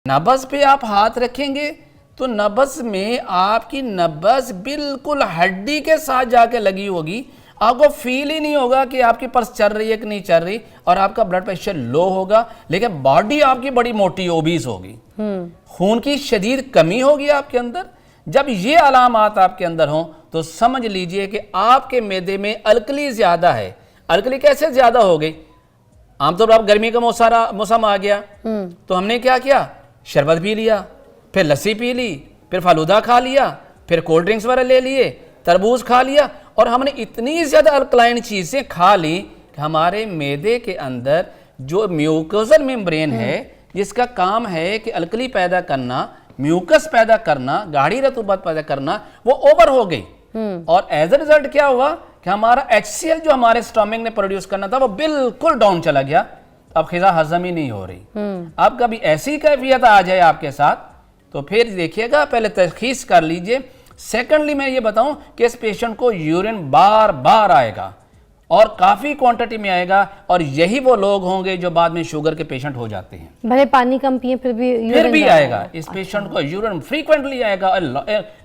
नब्ज पे आप हाथ रखेंगे तो नब्ज में आपकी नब्ज बिल्कुल हड्डी के साथ जाके लगी होगी, आपको फील ही नहीं होगा कि आपकी पल्स चल रही है कि नहीं चल रही, और आपका ब्लड प्रेशर लो होगा, लेकिन बॉडी आपकी बड़ी मोटी ओबीस होगी, खून की शदीद कमी होगी आपके अंदर। जब ये अलामात आपके अंदर हों तो समझ लीजिए कि आपके मैदे में अल्कली ज्यादा है। अल्कली कैसे ज्यादा हो गई? आमतौर पर आप गर्मी का मौसम आ गया तो हमने क्या किया, शरबत पी लिया, फिर लस्सी पी ली, फिर फालूदा खा लिया, फिर कोल्ड ड्रिंक्स वगैरह ले लिए, तरबूज खा लिया, और हमने इतनी ज़्यादा अल्कलाइन चीज़ें खा ली कि हमारे मैदे के अंदर जो म्यूकोजल मेम्ब्रेन है जिसका काम है कि अल्कली पैदा करना, म्यूकस पैदा करना, गाढ़ी रतूबत पैदा करना, वो ओवर हो गई। और एज ए रिजल्ट क्या हुआ कि हमारा HCl जो हमारे स्टमक ने प्रोड्यूस करना था वो बिल्कुल डाउन चला गया। अब ग़िज़ा हजम ही नहीं हो रही। अब कभी ऐसी कैफियत आ जाए आपके साथ तो फिर देखिएगा, पहले तशखीस कर लीजिए। सेकेंडली मैं ये बताऊं कि इस पेशेंट को यूरिन बार बार आएगा और काफ़ी क्वांटिटी में आएगा, और यही वो लोग होंगे जो बाद में शुगर के पेशेंट हो जाते हैं। भले पानी कम पिए फिर भी आएगा इस पेशेंट को यूरिन फ्रीक्वेंटली आएगा,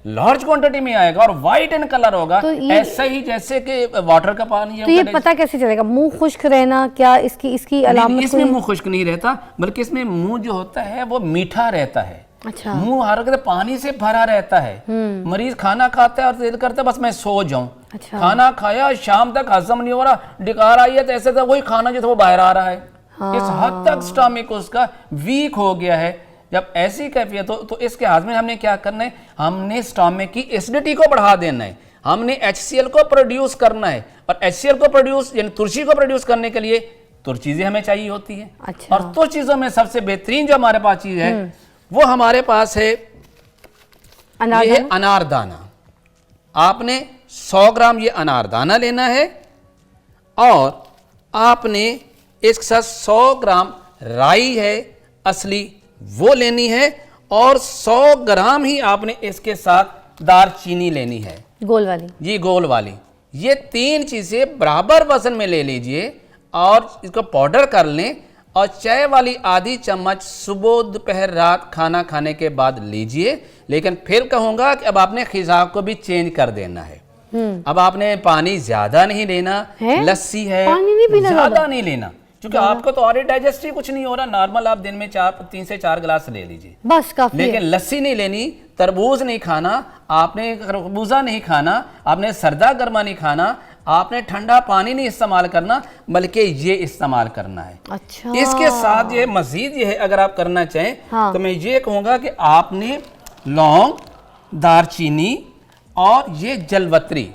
लार्ज क्वांटिटी में आएगा और वाइट इन कलर होगा, तो ऐसा ही जैसे कि वाटर का पानी। तो ये पता कैसे चलेगा? मुंह खुश्क रहना क्या इसकी अलामत? इसमें मुंह खुश्क नहीं रहता, बल्कि इसमें मुंह जो होता है वो मीठा रहता है। अच्छा। मुंह हर वक्त पानी से भरा रहता है। मरीज खाना खाता है और दिल करता है बस मैं सो जाऊं। अच्छा। खाना खाया, शाम तक हजम नहीं हो रहा, डिकार आई है, तो ऐसे तो वही खाना जो था वो बाहर आ रहा है। इस हद तक स्टमक उसका वीक हो गया है। जब ऐसी कैफियत हो तो इसके हाथ में हमने क्या करना है, हमने स्टमक की एसिडिटी को बढ़ा देना है, हमने HCl को प्रोड्यूस करना है, और HCl को प्रोड्यूस यानी तुलसी को प्रोड्यूस करने के लिए तुर चीजें हमें चाहिए होती है। अच्छा। और तुर चीजों में सबसे बेहतरीन जो हमारे पास चीज है वो हमारे पास है ये है अनारदाना। आपने 100 ग्राम ये अनारदाना लेना है, और आपने इसके साथ 100 ग्राम राई है असली वो लेनी है, और 100 ग्राम ही आपने इसके साथ दालचीनी लेनी है, गोल वाली जी, गोल वाली। ये 3 चीजें बराबर वजन में ले लीजिए और इसको पाउडर कर लें, और चाय वाली आधी चम्मच सुबह दोपहर रात खाना खाने के बाद लीजिए। लेकिन फिर कहूंगा कि अब आपने ग़िज़ा को भी चेंज कर देना है। अब आपने पानी ज्यादा नहीं लेना, लस्सी है ज्यादा नहीं लेना, क्योंकि आपको तो और डाइजेस्ट ही कुछ नहीं हो रहा। नॉर्मल आप दिन में 3 से 4 गिलास ले लीजिए बस काफी। लेकिन लस्सी नहीं लेनी, तरबूज नहीं खाना, आपने खरबूजा नहीं खाना, आपने सर्दा गर्मा नहीं खाना, आपने ठंडा पानी नहीं इस्तेमाल करना, बल्कि ये इस्तेमाल करना है। अच्छा। इसके साथ ये मजीद ये है, अगर आप करना चाहें तो मैं ये कहूँगा कि आपने लौंग, दालचीनी और ये जलवत्री,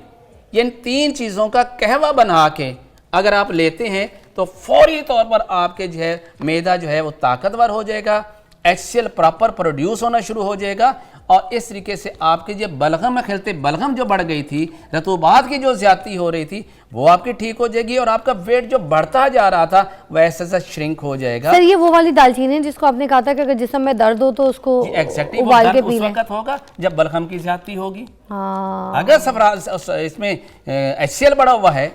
इन 3 चीज़ों का कहवा बना के अगर आप लेते हैं तो फौरी तौर पर आपके जो है मैदा जो है वो ताकतवर हो जाएगा, HCl प्रॉपर प्रोड्यूस होना शुरू हो जाएगा, और इस तरीके से आपके जो बलगम में खेलते बलगम जो बढ़ गई थी, रतूबात की जो ज्यादती हो रही थी वो आपकी ठीक हो जाएगी, और आपका वेट जो बढ़ता जा रहा था वैसे से श्रिंक हो जाएगा। सर ये वो वाली दालचीनी है जिसको आपने कहा था कि अगर जिस्म में दर्द हो तो उसको उबाल के पी लें। उस वक्त होगा जब बलगम की ज्यादती होगी। अगर इसमें HCl बढ़ा हुआ है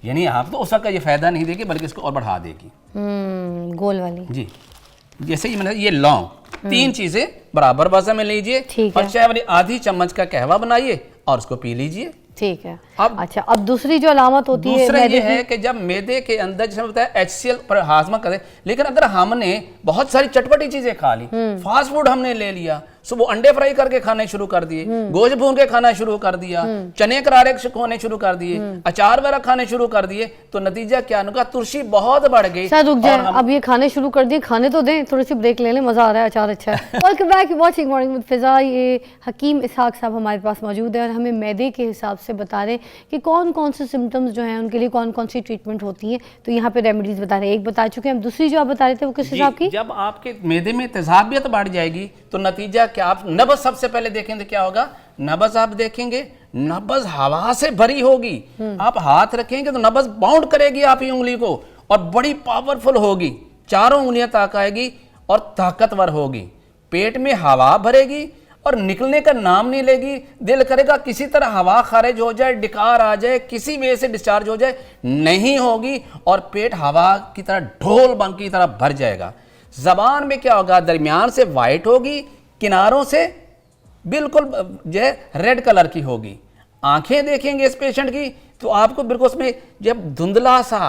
यानी आप तो उस वक्त ये फायदा नहीं देगी बल्कि इसको और बढ़ा देगी। गोल वाली जी। जैसे ये लौंग 3 चीजें बराबर वजन में लीजिए, और चाय वाली आधी चम्मच का कहवा बनाइए और उसको पी लीजिए। ठीक है। अच्छा, अब दूसरी जो अलामत होती है दूसरा ये है कि जब मैदे के अंदर जैसे बताया HCl पर हाजमा करे, लेकिन अगर हमने बहुत सारी चटपटी चीजें खा ली, फास्ट फूड हमने ले लिया, सुबह अंडे फ्राई करके खाने शुरू कर दिए, गोश्त भून के खाना शुरू कर दिया, चने करारे खाने शुरू कर दिए, अचार वगैरह खाने शुरू कर दिए, तो नतीजा क्या होगा, तुलसी बहुत बढ़ गई। सर रुक जाए, अब ये खाने शुरू कर दिए, खाने तो दें, थोड़ी सी ब्रेक ले लें, मजा आ रहा है, अचार अच्छा है। Welcome back watching morning with Fiza. ये हकीम इसहाक साहब हमारे पास मौजूद है और हमें मैदे के हिसाब से बता रहे हैं कि कौन कौन से सिम्टम्स जो हैं उनके लिए कौन कौन सी ट्रीटमेंट होती है। तो यहाँ पे रेमेडीज बता रहे हैं, एक बता चुके हैं, दूसरी जो आप बता रहे थे वो किस हिसाब की? जब आपके मैदे में तेजाबियत बढ़ जाएगी तो नतीजा क्या, आप नब्ज सबसे पहले देखेंगे क्या होगा, नब्ज आप देखेंगे, नब्ज हवा से भरी होगी, आप हाथ रखेंगे तो नब्ज बाउंड करेगी आपकी उंगली को और बड़ी पावरफुल होगी, 4 उंगलियां तक आएगी और ताकतवर होगी, पेट में हवा भरेगी और निकलने का नाम नहीं लेगी, दिल करेगा किसी तरह हवा खारिज हो जाए, डिकार आ जाए, किसी वजह से डिस्चार्ज हो जाए, नहीं होगी और पेट हवा की तरह ढोल बम की तरह भर जाएगा। ज़बान में क्या होगा, दरमियान से वाइट होगी, किनारों से बिल्कुल जो है रेड कलर की होगी। आंखें देखेंगे इस पेशेंट की तो आपको बिल्कुल उसमें जब धुंधला सा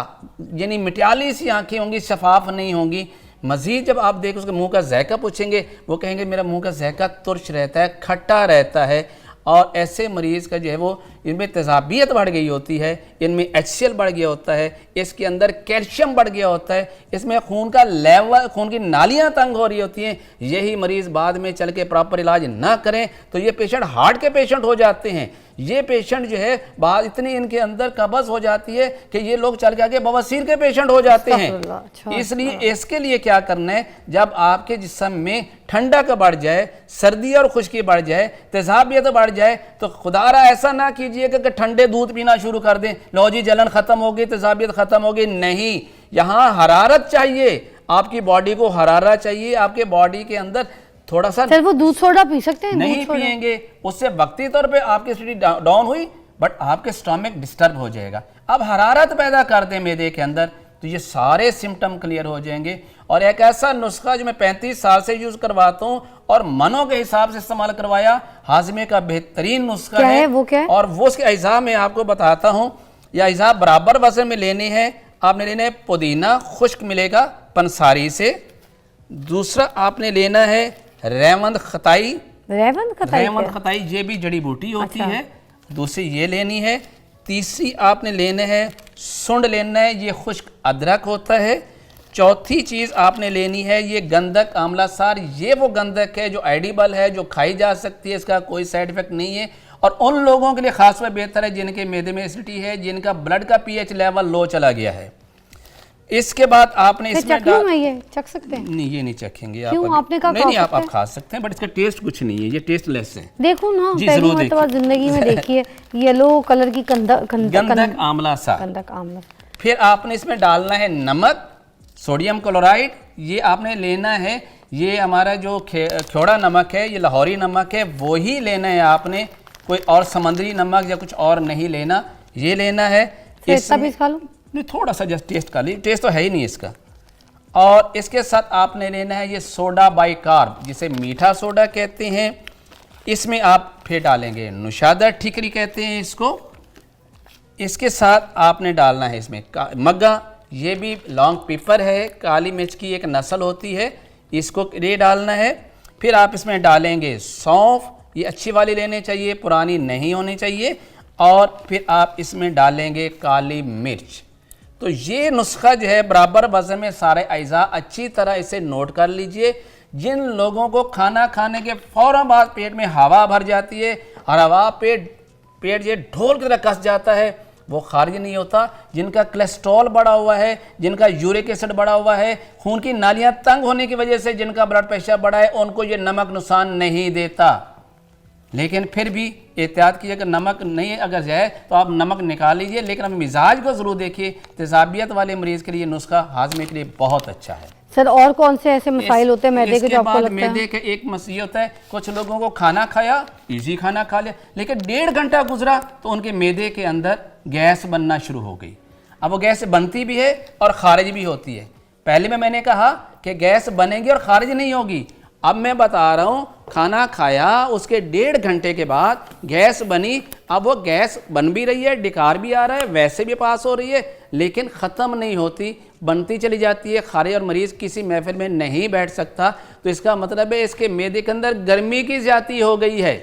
यानी मिट्याली सी आंखें होंगी, शफाफ नहीं होंगी। मज़ीद जब आप देखें उसके मुंह का जायका पूछेंगे, वो कहेंगे मेरा मुंह का जायका तुर्श रहता है, खट्टा रहता है। और ऐसे मरीज़ का जो है वो इनमें तेज़ाबियत बढ़ गई होती है, इनमें HCl बढ़ गया होता है, इसके अंदर कैल्शियम बढ़ गया होता है, इसमें खून का लेवल, खून की नालियाँ तंग हो रही होती हैं। यही मरीज़ बाद में चल के प्रॉपर इलाज ना करें तो ये पेशेंट हार्ट के पेशेंट हो जाते हैं। ये पेशेंट जो है बाद इतनी इनके अंदर कब्ज़ हो जाती है कि ये लोग चल के आगे बवासीर के पेशेंट हो जाते हैं। इसलिए इसके लिए क्या करना है, जब आपके जिस्म में ठंडक बढ़ जाए, सर्दी और खुश्की बढ़ जाए, तेज़ाबियत बढ़ जाए, तो खुदारा ऐसा ना कीजिएगा कि ठंडे दूध पीना शुरू कर दें, लो जी जलन ख़त्म हो गई, तेज़ाबियत ख़त्म हो गई। नहीं, यहाँ हरारत चाहिए, आपकी बॉडी को हरारत चाहिए। आपके बॉडी के अंदर थोड़ा सा, सर वो दूध सोडा पी सकते हैं? नहीं पिएंगे, उससे वक्ती तौर पे आपकी एसिडिटी डाउन हुई, बट आपके स्टमक डिस्टर्ब हो जाएगा। अब हरारत पैदा कर दें मैदे के अंदर तो ये सारे सिम्टम क्लियर हो जाएंगे। और एक ऐसा नुस्खा जो मैं 35 साल से यूज करवाता हूँ और मनों के हिसाब से इस्तेमाल करवाया, हाजमे का बेहतरीन नुस्खा है। वो क्या है? और वो उसके अज्जा में आपको बताता हूँ। या अज्जा बराबर वजन में लेने हैं। आपने लेना है पुदीना, खुश्क मिलेगा पंसारी से। दूसरा आपने लेना है रेवंद खताई। रेवंद खताई ये भी जड़ी बूटी होती है। दूसरी ये लेनी है। तीसरी आपने लेना है सुंड लेना है, ये खुश्क अदरक होता है। चौथी चीज़ आपने लेनी है ये गंधक आंवला सार। ये वो गंधक है जो एडिबल है, जो खाई जा सकती है, इसका कोई साइड इफेक्ट नहीं है। और उन लोगों के लिए खास में बेहतर है जिनके मैदे में एसिडिटी है, जिनका ब्लड का पीएच लेवल लो चला गया है। इसके बाद आपने इसमें ये चख सकते हैं? नहीं, ये नहीं चखेंगे आप। क्यों? आपने कहा नहीं, आप खा सकते हैं, बट इसका टेस्ट कुछ नहीं है, ये टेस्टलेस है। देखो ना, पहली मर्तबा जिंदगी में देखिए येलो कलर की गंधक आंवला सा। फिर आपने इसमें डालना है नमक, सोडियम क्लोराइड। ये आपने लेना है, ये हमारा जो खेड़ा नमक है, ये लाहौरी नमक है, वो ही लेना है आपने। कोई और समुद्री नमक या कुछ और नहीं लेना, ये लेना है। नहीं, थोड़ा सा जस्ट टेस्ट कर ली, टेस्ट तो है ही नहीं इसका। और इसके साथ आपने लेना है ये सोडा बाइकार्ब, जिसे मीठा सोडा कहते हैं। इसमें आप फिर डालेंगे नुशादा ठिकरी कहते हैं इसको। इसके साथ आपने डालना है इसमें मग्गा, ये भी लॉन्ग पेपर है, काली मिर्च की एक नस्ल होती है, इसको ये डालना है। फिर आप इसमें डालेंगे सौंफ, ये अच्छी वाली लेनी चाहिए, पुरानी नहीं होनी चाहिए। और फिर आप इसमें डालेंगे काली मिर्च। तो ये नुस्खा जो है बराबर वजन में सारे अज्जा, अच्छी तरह इसे नोट कर लीजिए। जिन लोगों को खाना खाने के फ़ौरन बाद पेट में हवा भर जाती है और हवा पेट ये ढोल की तरह कस जाता है, वो खारिज नहीं होता। जिनका कोलेस्ट्रॉल बढ़ा हुआ है, जिनका यूरिक एसिड बढ़ा हुआ है, खून की नालियाँ तंग होने की वजह से जिनका ब्लड प्रेशर बढ़ा है, उनको ये नमक नुकसान नहीं देता। लेकिन फिर भी एहतियात कीजिए कि नमक नहीं अगर जाए तो आप नमक निकाल लीजिए, लेकिन अब मिजाज को ज़रूर देखिए। तेज़ाबियत वाले मरीज़ के लिए नुस्खा हाजमे के लिए बहुत अच्छा है। सर और कौन से ऐसे मसाइल होते हैं मैदे के जो आपको लगता है? मैदे का एक मसला होता है, कुछ लोगों को खाना खाया, इजी खाना खा लिया, लेकिन 1.5 घंटा गुजरा तो उनके मैदे के अंदर गैस बनना शुरू हो गई। अब वो गैस बनती भी है और खारिज भी होती है। पहले में मैंने कहा कि गैस बनेगी और खारिज नहीं होगी। अब मैं बता रहा हूँ, खाना खाया उसके 1.5 घंटे के बाद गैस बनी। अब वो गैस बन भी रही है, डिकार भी आ रहा है, वैसे भी पास हो रही है, लेकिन ख़त्म नहीं होती, बनती चली जाती है। खारिज और मरीज़ किसी महफिल में नहीं बैठ सकता, तो इसका मतलब है इसके मैदे के अंदर गर्मी की ज़्यादती हो गई है।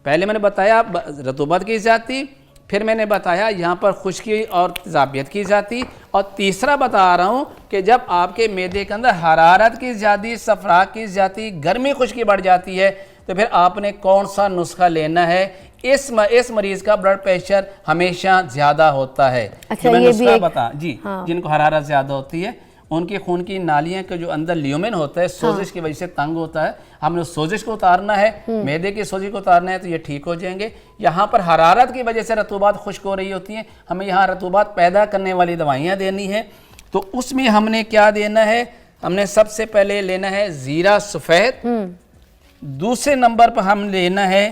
पहले मैंने बताया रतूबत की ज़्यादती, फिर मैंने बताया यहाँ पर खुश्की और तेज़ाबियत की ज़्यादती, और तीसरा बता रहा हूँ कि जब आपके मैदे के अंदर हरारत की ज़्यादती, सफरा की ज़्यादती, गर्मी खुश्की बढ़ जाती है, तो फिर आपने कौन सा नुस्खा लेना है। इस मरीज़ का ब्लड प्रेशर हमेशा ज़्यादा होता है। अच्छा, मैं ये नुस्खा भी बता जी। हाँ। जिनको हरारत ज़्यादा होती है, उनके खून की नालियाँ के जो अंदर ल्यूमेन होता है, सोजिश की वजह से तंग होता है, हमने उस सोजिश को उतारना है, मैदे की सोजिश को उतारना है, तो ये ठीक हो जाएंगे। यहाँ पर हरारत की वजह से रतूबात खुश्क हो रही होती हैं, हमें यहाँ रतूबात पैदा करने वाली दवाइयाँ देनी है। तो उसमें हमने क्या देना है, हमने सबसे पहले लेना है ज़ीरा सफ़ेद। दूसरे नंबर पर हम लेना है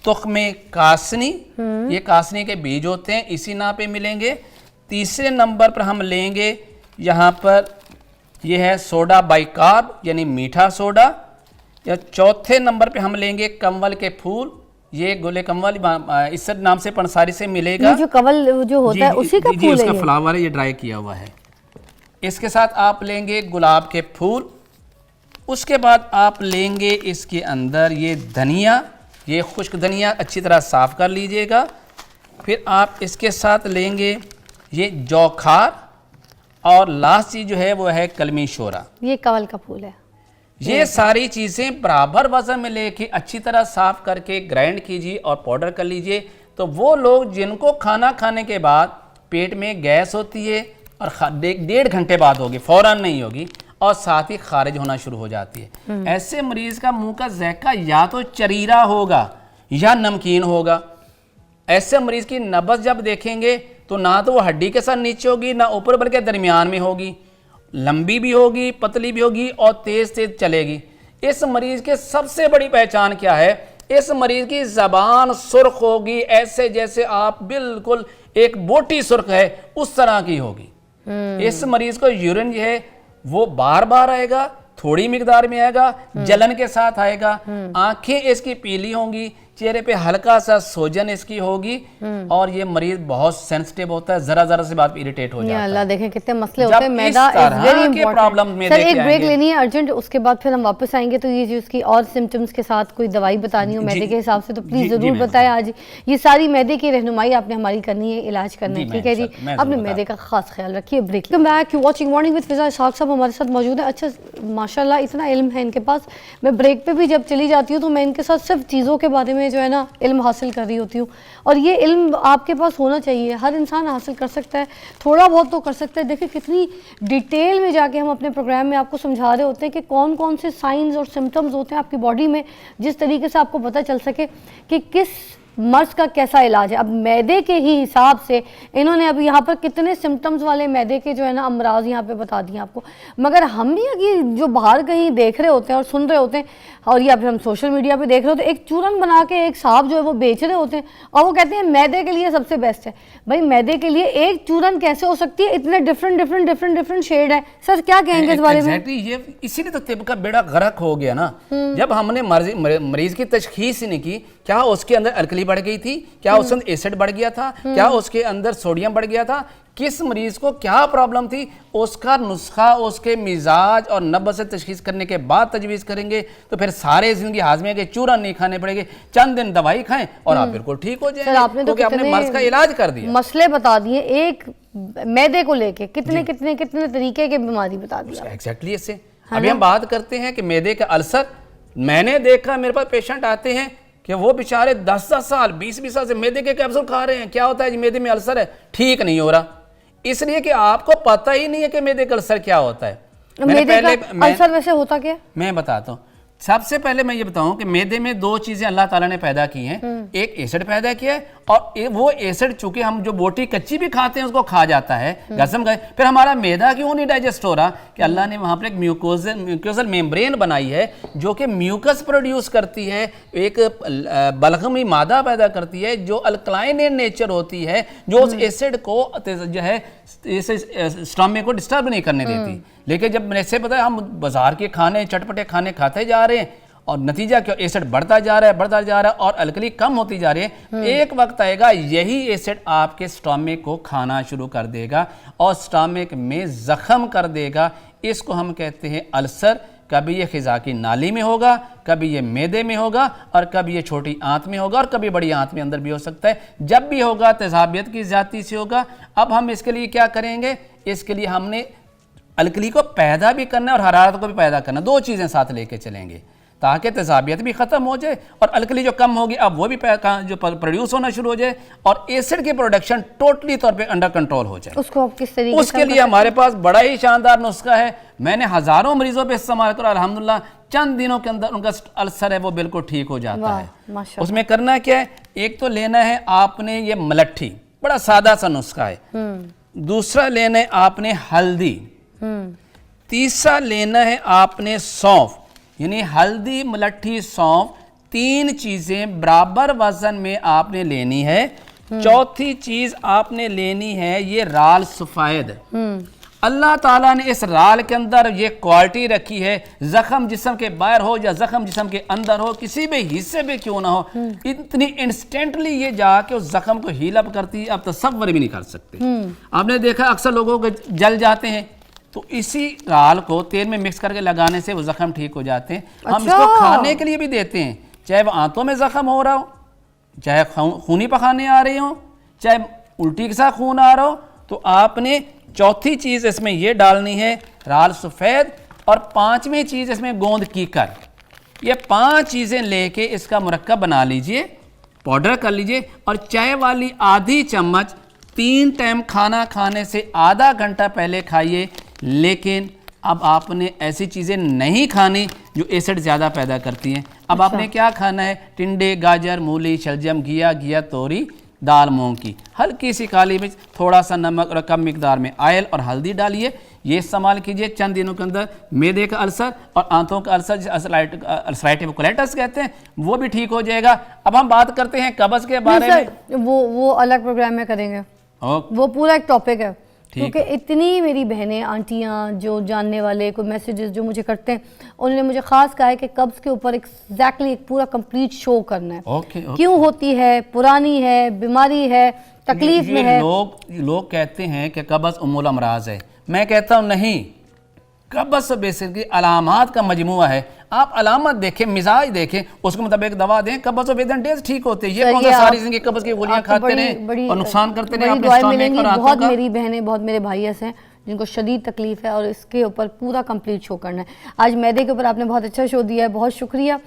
तुख्मे कासनी, ये कासनी के बीज होते हैं, इसी नाम पे मिलेंगे। तीसरे नंबर पर हम लेंगे यहाँ पर ये है सोडा बाइकार्ब यानी मीठा सोडा। या चौथे नंबर पे हम लेंगे कंवल के फूल, ये गोले कंवल इस नाम से पंसारी से मिलेगा। ये जो कंवल जो होता है उसी का जी, फूल उसका है ये? फ्लावर है, ये ड्राई किया हुआ है। इसके साथ आप लेंगे गुलाब के फूल। उसके बाद आप लेंगे इसके अंदर ये धनिया, ये खुश्क धनिया अच्छी तरह साफ कर लीजिएगा। फिर आप इसके साथ लेंगे ये जौखार, और लास्ट चीज जो है वो है कलमी शोरा। ये कंवल का फूल है। ये सारी चीज़ें बराबर वजन में लेके अच्छी तरह साफ करके ग्राइंड कीजिए और पाउडर कर लीजिए। तो वो लोग जिनको खाना खाने के बाद पेट में गैस होती है और 1.5 घंटे बाद होगी, फौरन नहीं होगी, और साथ ही खारिज होना शुरू हो जाती है, ऐसे मरीज का मुंह का ज़ायका या तो चरीरा होगा या नमकीन होगा। ऐसे मरीज की नब्ज़ जब देखेंगे तो ना तो वो हड्डी के साथ नीचे होगी, ना ऊपर बल्कि दरमियान में होगी, लंबी भी होगी, पतली भी होगी और तेज तेज चलेगी। इस मरीज के सबसे बड़ी पहचान क्या है? इस मरीज की जबान सुर्ख होगी, ऐसे जैसे आप बिल्कुल एक बोटी सुर्ख है उस तरह की होगी। इस मरीज को यूरिन जो है वो बार बार आएगा, थोड़ी मिकदार में आएगा, जलन के साथ आएगा, आंखें इसकी पीली होंगी, चेहरे पे हल्का सा सोजन इसकी होगी, और ये मरीज बहुत सेंसिटिव होता है, जरा जरा से बात पे इरिटेट हो जाता है। अल्लाह देखें कितने मसले जब होते हैं। इस मैदा इज तरह वेरी के प्रॉब्लम में इंपॉर्टेंट। सर लेके एक ब्रेक आएंगे। लेनी है अर्जेंट, उसके बाद फिर हम वापस आएंगे। तो ये जो उसकी और सिम्टम्स के साथ कोई दवाई बतानी हो जी, मैदे के हिसाब से तो जी, प्लीज जी, जरूर मैं बताएं। आज ये सारी मैदे की रहनुमाई आपने हमारी करनी है, इलाज करना है, जी, ठीक है जी? मैं अपने जरूर मैदे का खास ख्याल रखिए। Break back, you watching morning with Fiza. Ishfaq sahab हमारे साथ मौजूद है। अच्छा माशाल्लाह इतना इल्म है इनके पास। मैं ब्रेक पे भी जब चली जाती हूँ तो मैं इनके साथ सिर्फ चीज़ों के बारे में जो है ना इल्म हासिल कर रही होती हूँ, और ये इल्म आपके पास होना चाहिए। हर इंसान हासिल कर सकता है, थोड़ा बहुत तो कर सकता है। देखिए कितनी डिटेल में जाके हम अपने प्रोग्राम में आपको समझा रहे होते हैं कि कौन कौन से साइंस और सिम्टम्स होते हैं आपकी बॉडी में, जिस तरीके से आपको पता चल सके कि किस मर्ज का कैसा इलाज है। अब मैदे के ही हिसाब से इन्होंने अब यहाँ पर कितने सिम्टम्स वाले मैदे के जो है ना अमराज यहाँ पे बता दिए आपको। मगर हम भी अगर जो बाहर कहीं देख रहे होते हैं और सुन रहे होते हैं, और या फिर हम सोशल मीडिया पे देख रहे होते हैं, एक चूरन बना के एक साहब जो है वो बेच रहे होते हैं और वो कहते हैं मैदे के लिए सबसे बेस्ट है। भाई मैदे के लिए एक चूरन कैसे हो सकती है? इतने डिफरेंट शेड है। सर क्या कहेंगे इस बारे में? ये इसीलिए तो तिब का बेड़ा गर्क हो गया ना। जब हमने मरीज की तशखीस ही नहीं की, क्या उसके अंदर अल्कली बढ़ गई थी, क्या उसके अंदर एसिड बढ़ गया था, क्या उसके अंदर सोडियम बढ़ गया था, किस मरीज को क्या प्रॉब्लम थी, उसका नुस्खा उसके मिजाज और नब्ज से तशखीस करने के बाद तजवीज करेंगे। तो फिर सारे जिंदगी हाजमे के चूरन नहीं खाने पड़ेंगे, चंद दिन दवाई खाएं और आप बिल्कुल ठीक हो जाएंगे। सर आपने तो आपने मर्ज का इलाज कर दिया, मसले बता दिए। एक मैदे को लेके कितने तरीके के बीमारी बता दी। एग्जैक्टली इससे अभी हम बात करते हैं कि मैदे का अल्सर। मैंने देखा मेरे पास पेशेंट आते हैं कि वो बेचारे 10-10 साल 20-20 साल से मैदे के कैप्सूल खा रहे हैं। क्या होता है जी? मैदे में अल्सर है, ठीक नहीं हो रहा, इसलिए कि आपको पता ही नहीं है कि मैदे का अल्सर क्या होता है। मैदे का अल्सर वैसे होता क्या? मैं बताता हूँ। सबसे पहले मैं ये बताऊं कि मैदे में दो चीजें अल्लाह ताला ने पैदा की हैं। एक एसिड पैदा किया है, और वो एसिड चूंकि हम जो बोटी कच्ची भी खाते हैं उसको खा जाता है, गज़म गए, फिर हमारा मैदा क्यों नहीं डाइजेस्ट हो रहा? कि अल्लाह ने वहां पर एक म्यूकोजल मेम्ब्रेन बनाई है जो कि म्यूकस प्रोड्यूस करती है, एक बलगमी मादा पैदा करती है जो अल्कलाइन इन नेचर होती है, जो उस एसिड को जो है स्टमक को डिस्टर्ब नहीं करने देती। लेकिन जब ऐसे पता है हम बाजार के खाने चटपटे खाने खाते जा रहे हैं और नतीजा क्या? एसिड बढ़ता जा रहा है और अल्कली कम होती जा रही है। एक वक्त आएगा यही एसिड आपके स्टमक को खाना शुरू कर देगा और स्टमक में जख्म कर देगा। इसको हम कहते हैं अल्सर। कभी ये खिजा की नाली में होगा, कभी ये मैदे में होगा, और कभी ये छोटी आंत में होगा, और कभी बड़ी आंत में अंदर भी हो सकता है। जब भी होगा तेजाबियत की ज्यादती से होगा। अब हम इसके लिए क्या करेंगे? इसके लिए हमने अल्कली को पैदा भी करना है और हरारत को भी पैदा करना, दो चीज़ें साथ लेके चलेंगे ताकि तेजाबियत भी ख़त्म हो जाए और अल्कली जो कम होगी अब वो भी जो प्रोड्यूस होना शुरू हो जाए और एसिड की प्रोडक्शन टोटली तौर पे अंडर कंट्रोल हो जाए। उसको आप किस तरीके उसके लिए हमारे पास बड़ा ही शानदार नुस्खा है। मैंने हज़ारों मरीजों पे इस्तेमाल करा, अल्हम्दुलिल्लाह चंद दिनों के अंदर उनका अल्सर है वो बिल्कुल ठीक हो जाता है। उसमें करना क्या है? एक तो लेना है आपने ये मलट्ठी, बड़ा सादा सा नुस्खा है। दूसरा लेना है आपने हल्दी। तीसरा लेना है आपने सौंफ, यानी हल्दी मलट्ठी सौंफ, तीन चीजें बराबर वजन में आपने लेनी है। चौथी चीज आपने लेनी है ये राल सफेद। अल्लाह ताला ने इस राल के अंदर ये क्वालिटी रखी है, जख्म जिस्म के बाहर हो या जख्म जिस्म के अंदर हो, किसी भी हिस्से में क्यों ना हो, इतनी इंस्टेंटली ये जाके उस जख्म को हील अप करती है, आप तसव्वुर भी नहीं कर सकते। आपने देखा अक्सर लोगों को जल जाते हैं, तो इसी राल को तेल में मिक्स करके लगाने से वो जख्म ठीक हो जाते हैं। हम इसको खाने के लिए भी देते हैं, चाहे वो आंतों में जख्म हो रहा हो, चाहे खूनी पखाने आ रही हो, चाहे उल्टी के साथ खून आ रहा हो, तो आपने चौथी चीज़ इसमें ये डालनी है राल सफ़ेद, और पांचवी चीज़ इसमें गोंद कीकर। ये 5 चीज़ें लेके इसका मुरक्कब बना लीजिए, पाउडर कर लीजिए, और चाय वाली आधी चम्मच 3 टाइम खाना खाने से आधा घंटा पहले खाइए। लेकिन अब आपने ऐसी चीज़ें नहीं खानी जो एसिड ज़्यादा पैदा करती हैं। अब आपने क्या खाना है, टिंडे, गाजर, मूली, शलजम, घिया, तोरी, दाल मूंग की, हल्की सी काली मिर्च, थोड़ा सा नमक और कम मिकदार में ऑयल और हल्दी डालिए। ये इस्तेमाल कीजिए। चंद दिनों के अंदर मैदे का अल्सर और आंतों का अल्सर, अल्सराइटिस कोलाइटिस कहते हैं, वो भी ठीक हो जाएगा। अब हम बात करते हैं कब्ज़ के बारे में। वो अलग प्रोग्राम में करेंगे, वो पूरा एक टॉपिक है, क्योंकि इतनी मेरी बहनें, आंटियाँ जो जानने वाले, कोई मैसेजेस जो मुझे करते हैं, उन्होंने मुझे ख़ास कहा है कि कब्ज़ के ऊपर एग्जैक्टली एक पूरा कंप्लीट शो करना है। क्यों होती है, पुरानी है, बीमारी है, तकलीफ में है। लोग कहते हैं कि कब्ज़ उम्मुल अमराज है। मैं कहता हूँ नहीं, कब्ज़ बेसिकली अलामात का मजमुआ है। आप अलामत देखें, मिजाज देखें, उसके मुताबिक दवा दें, कब्ज़ विद इन डेज ठीक होते हैं। ये कौन सा सारी जिंदगी कब्ज़ की गोलियां खाते रहे और नुकसान करते रहे अपने स्टमक और आंतों का। बहुत मेरी बहनें, बहुत मेरे भाई ऐसे हैं जिनको शदीद तकलीफ है, और इसके ऊपर पूरा कंप्लीट शो करना है। आज मैदे के ऊपर आपने बहुत अच्छा शो दिया है, बहुत शुक्रिया।